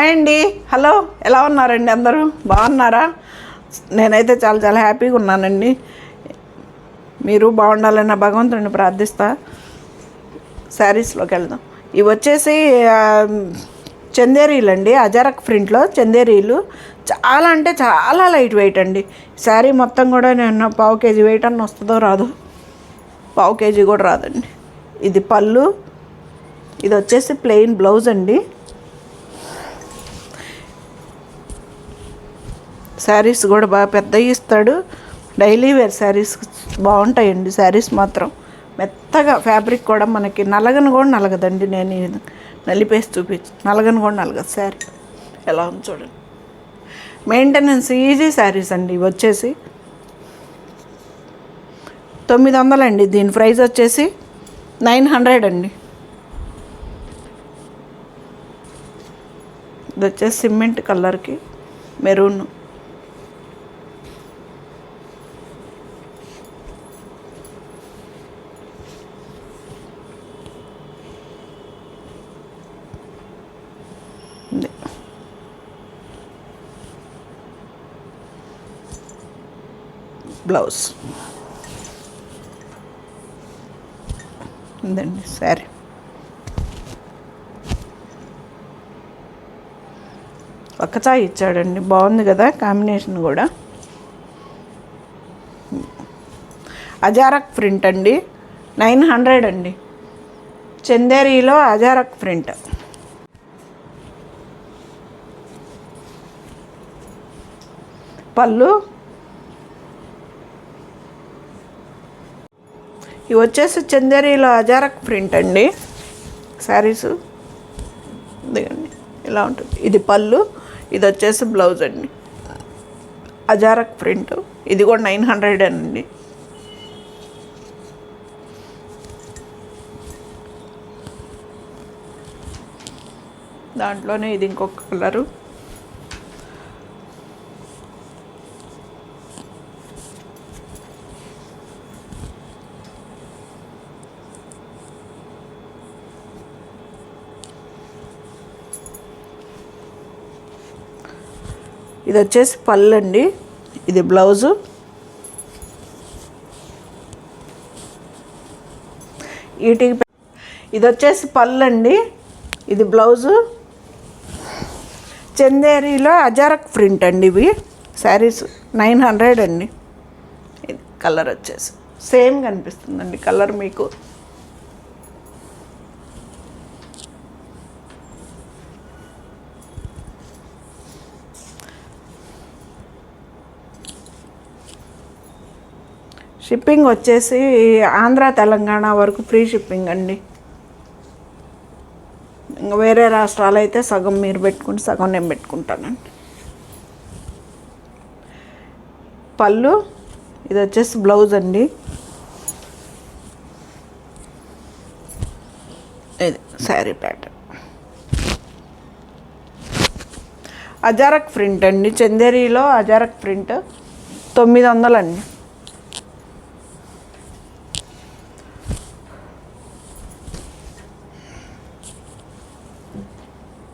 Hi అండి. Hello, ఎలా ఉన్నారండి? అందరూ బాగున్నారా? నేనైతే చాలా చాలా హ్యాపీగా ఉన్నానండి. మీరు బాగుండాలని భగవంతుడిని ప్రార్థిస్తా. శారీస్లోకి వెళ్దాం. ఇవి వచ్చేసి చందేరీలు అండి, అజరక్ ప్రింట్లో చందేరీలు. చాలా అంటే చాలా లైట్ వెయిట్ అండి. శారీ మొత్తం కూడా నేను పావు కేజీ వెయిట్ అన్న వస్తుందో రాదు, పావు కేజీ కూడా రాదండి. ఇది పళ్ళు, ఇది వచ్చేసి ప్లెయిన్ బ్లౌజ్ అండి. శారీస్ కూడా బాగా పెద్దవి ఇస్తాడు. డైలీ వేర్ శారీస్ బాగుంటాయండి. శారీస్ మాత్రం మెత్తగా, ఫ్యాబ్రిక్ కూడా మనకి నలగను కూడా నలగదండి. నేను నలిపేసి చూపించు, నలగను కూడా నలగదు. శారీ ఎలా ఉంది చూడండి. మెయింటెనెన్స్ ఈజీ శారీస్ అండి. ఇవి వచ్చేసి 900 అండి. దీని ప్రైస్ వచ్చేసి 900 అండి. ఇది వచ్చేసి సిమెంట్ కలర్కి మెరూన్. బ్లౌజ్ ఇదండి శారీ. ఒక చాయ్ ఇచ్చాడండి, బాగుంది కదా కాంబినేషన్ కూడా. అజారక్ ప్రింట్ అండి, 900 అండి. చందేరీలో అజారక్ ప్రింట్. పళ్ళు, ఇవి వచ్చేసి చందేరీలో అజారక్ ప్రింట్ అండి. శారీస్ దిగండి ఇలా ఉంటుంది. ఇది పళ్ళు, ఇది వచ్చేసి బ్లౌజ్ అండి. అజారక్ ప్రింట్, ఇది కూడా 900 అండి. దాంట్లోనే ఇది ఇంకొక కలరు. ఇది వచ్చేసి పళ్ళు అండి, ఇది బ్లౌజు. వీటికి ఇది వచ్చేసి పళ్ళు అండి, ఇది బ్లౌజు. చందేరీలో అజారక్ ప్రింట్ అండి. ఇవి శారీస్ 900 అండి. ఇది కలర్ వచ్చేసి సేమ్ కనిపిస్తుందండి కలర్ మీకు. షిప్పింగ్ వచ్చేసి ఆంధ్ర తెలంగాణ వరకు ఫ్రీ షిప్పింగ్ అండి. ఇంకా వేరే రాష్ట్రాలు అయితే సగం మీరు పెట్టుకుంటే సగం నేను పెట్టుకుంటానండి. పళ్ళు, ఇది వచ్చేసి బ్లౌజ్ అండి. ఇది శారీ ప్యాటర్న్. అజారక్ ప్రింట్ అండి, చందేరీలో అజారక్ ప్రింట్ 900 అండి.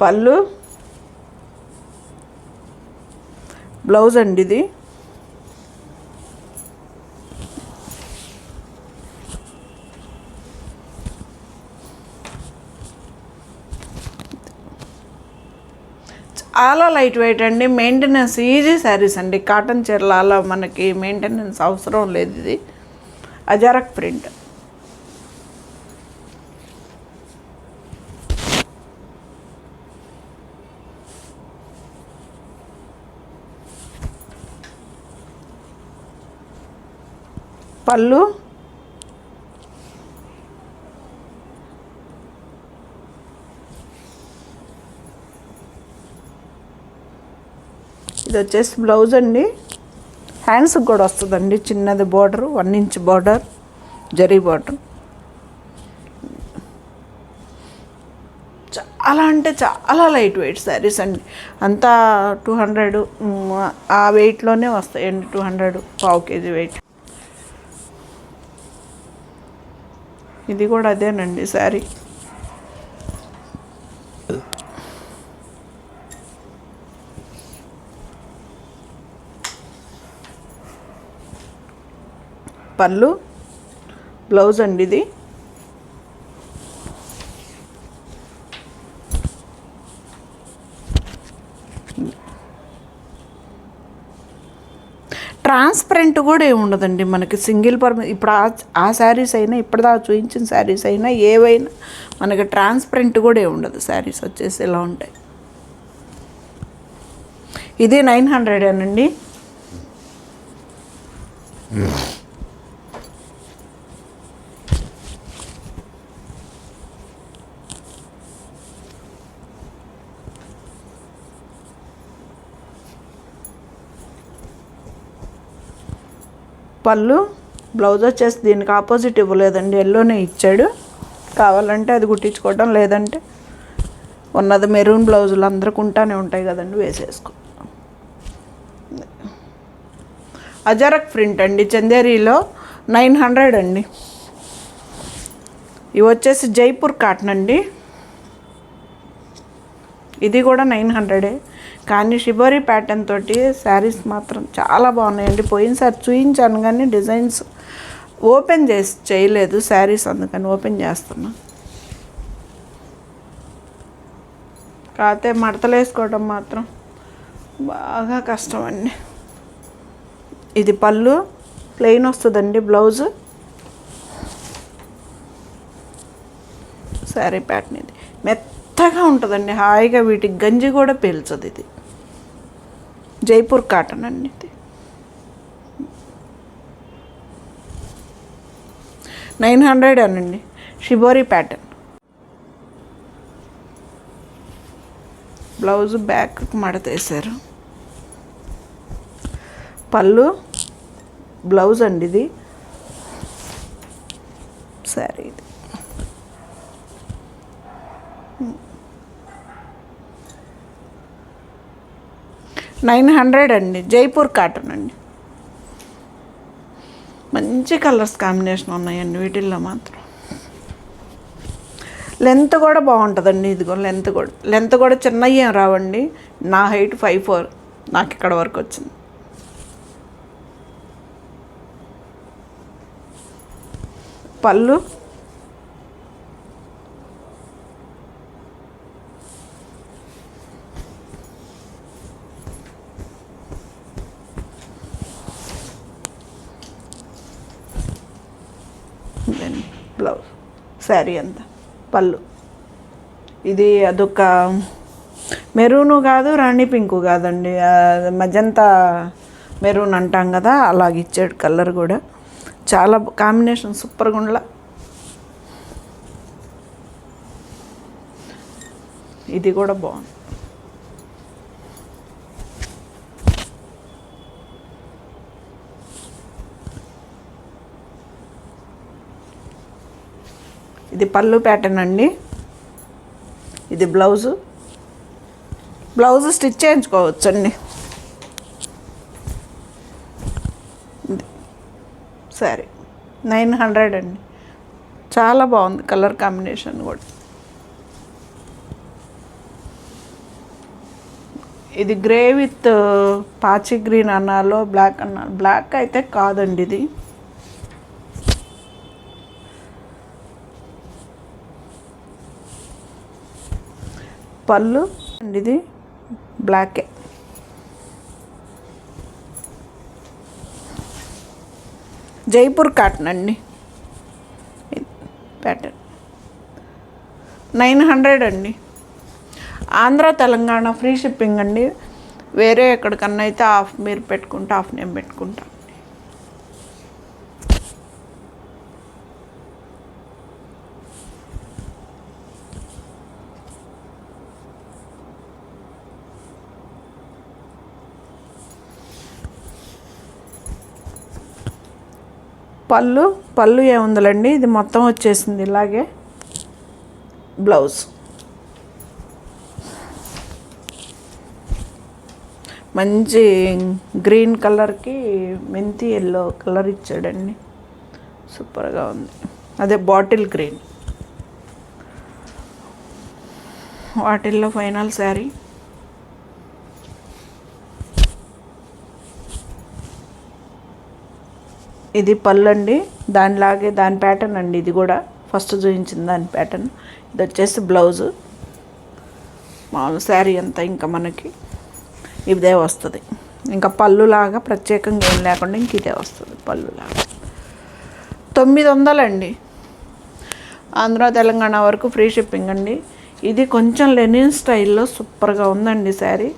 పళ్ళు, బ్లౌజ్ అండి. ఇది చాలా లైట్ వెయిట్ అండి. మెయింటెనెన్స్ ఈజీ శారీస్ అండి. కాటన్ చీరలు అలా మనకి మెయింటెనెన్స్ అవసరం లేదు. ఇది అజారక్ ప్రింట్. పళ్ళు, ఇది వచ్చేసి బ్లౌజ్ అండి. హ్యాండ్స్కి కూడా వస్తుందండి చిన్నది border, 1 inch border, zari border. చాలా అంటే చాలా లైట్ వెయిట్ శారీస్ అండి. అంతా 200 ఆ వెయిట్లోనే వస్తాయండి. 200 పావు కేజీ వెయిట్. ఇది కూడా అదేనండి శారీ. పళ్ళు, బ్లౌజ్ అండి ఇది. ట్రాన్స్పరెంట్ కూడా ఏమి ఉండదండి మనకి, సింగిల్ ఇప్పుడు ఆ శారీస్ అయినా ఇప్పటిదాకా చూపించిన శారీస్ అయినా ఏవైనా మనకి ట్రాన్స్పరెంట్ కూడా ఏమి ఉండదు. శారీస్ వచ్చేసి ఇలా ఉంటాయి. ఇది 900 అండి. పళ్ళు, బ్లౌజ్ వచ్చేసి దీనికి ఆపోజిట్ ఇవ్వలేదండి, ఎల్లోనే ఇచ్చాడు. కావాలంటే అది కుట్టించుకోవడం, లేదంటే ఉన్నది మెరూన్ బ్లౌజులు అందరికి ఉంటానే ఉంటాయి కదండి, వేసేసుకో. అజరక్ ప్రింట్ అండి, చందేరీలో 900 అండి. ఇవి వచ్చేసి జైపూర్ కాటన్ అండి. ఇది కూడా 900. కానీ షిబోరి ప్యాటర్న్ తోటి శారీస్ మాత్రం చాలా బాగున్నాయండి. పోయినసారి చూయించాను కానీ డిజైన్స్ ఓపెన్ చేయలేదు శారీస్, అందుకని ఓపెన్ చేస్తున్నా. కాకపోతే మడతలు వేసుకోవడం మాత్రం బాగా కష్టం అండి. ఇది పళ్ళు, ప్లెయిన్ వస్తుందండి. బ్లౌజు శారీ ప్యాటర్న్ ఇది మెత్తగా ఉంటుందండి, హాయిగా. వీటికి గంజి కూడా పీల్చదు. ఇది జైపూర్ కాటన్ అండి. ఇది 900 అనండి. Shibori pattern. బ్లౌజ్ బ్యాక్ మడతేశారు. పళ్ళు, బ్లౌజ్ అండి ఇది. సరే, ఇది 900 అండి. జైపూర్ కాటన్ అండి. మంచి కలర్స్ కాంబినేషన్ ఉన్నాయండి వీటిల్లో మాత్రం. లెంత్ కూడా బాగుంటుందండి. ఇదిగో లెంత్ కూడా చిన్నవి ఏం రావండి. నా హైట్ 5'4", నాకు ఇక్కడ వరకు వచ్చింది. పళ్ళు, బ్లౌజ్, శారీ అంతా. పళ్ళు ఇది అదొక మెరూను కాదు, రాణి పింకు కాదండి, మజంతా మెరూన్ అంటాం కదా, అలాగే ఇచ్చాడు కలర్ కూడా. చాలా కాంబినేషన్ సూపర్గా ఉండలా. ఇది కూడా బాగుంది. ఇది పళ్ళు ప్యాటర్న్ అండి. ఇది బ్లౌజు స్టిచ్ చేయించుకోవచ్చండి. సరే, 900 అండి. చాలా బాగుంది కలర్ కాంబినేషన్ కూడా. ఇది గ్రే విత్ పాచి గ్రీన్ అన్నాలో బ్లాక్ అన్నాలో, బ్లాక్ అయితే కాదండి ఇది. పళ్ళు అండి, ఇది బ్లాకే. జైపూర్ కాటన్ అండి ప్యాటర్న్. 900 అండి. ఆంధ్ర తెలంగాణ ఫ్రీ షిప్పింగ్ అండి. వేరే ఎక్కడికన్నా అయితే హాఫ్ మీరు పెట్టుకుంటా, హాఫ్ నేను పెట్టుకుంటా. పళ్ళు ఏముందండి, ఇది మొత్తం వచ్చేసింది ఇలాగే. బ్లౌజ్ మంచి గ్రీన్ కలర్కి మెంతి ఎల్లో కలర్ ఇచ్చాడండి, సూపర్గా ఉంది. అదే బాటిల్ గ్రీన్. వాటిల్లో ఫైనల్ శారీ. ఇది పళ్ళు అండి, దానిలాగే దాని ప్యాటర్న్ అండి ఇది కూడా, ఫస్ట్ చూపించింది దాని ప్యాటర్న్. ఇది వచ్చేసి బ్లౌజు, మామూలు శారీ అంతా ఇంకా మనకి ఇదే వస్తుంది. ఇంకా పళ్ళులాగా ప్రత్యేకంగా ఏం లేకుండా ఇంక ఇదే వస్తుంది పళ్ళులాగా. 900 అండి, ఆంధ్ర తెలంగాణ వరకు ఫ్రీ షిప్పింగ్ అండి. ఇది కొంచెం లెనిన్ స్టైల్లో సూపర్గా ఉందండి శారీ.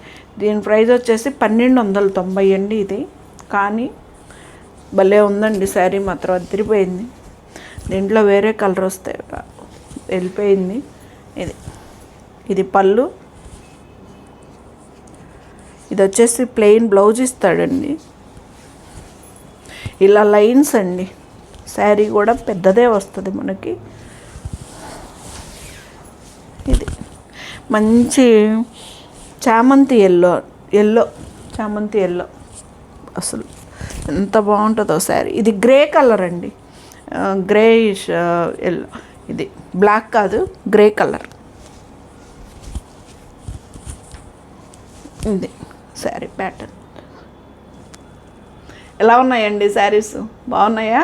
దీని ప్రైస్ వచ్చేసి 1290 అండి ఇది. కానీ భలే ఉందండి శారీ మాత్రం, అదిరిపోయింది. దీంట్లో వేరే కలర్ వస్తే వెళ్ళిపోయింది. ఇది పళ్ళు, ఇది వచ్చేసి ప్లెయిన్ బ్లౌజ్ ఇస్తాడండి. ఇలా లైన్స్ అండి, శారీ కూడా పెద్దదే వస్తుంది మనకి. ఇది మంచి చామంతి ఎల్లో చామంతి ఎల్లో, అసలు ఎంత బాగుంటుందో శారీ. ఇది గ్రే కలర్ అండి, గ్రేయిష్ ఎల్లో. ఇది బ్లాక్ కాదు, గ్రే కలర్. ఇది శారీ ప్యాటర్న్. ఎలా ఉన్నాయండి శారీస్, బాగున్నాయా?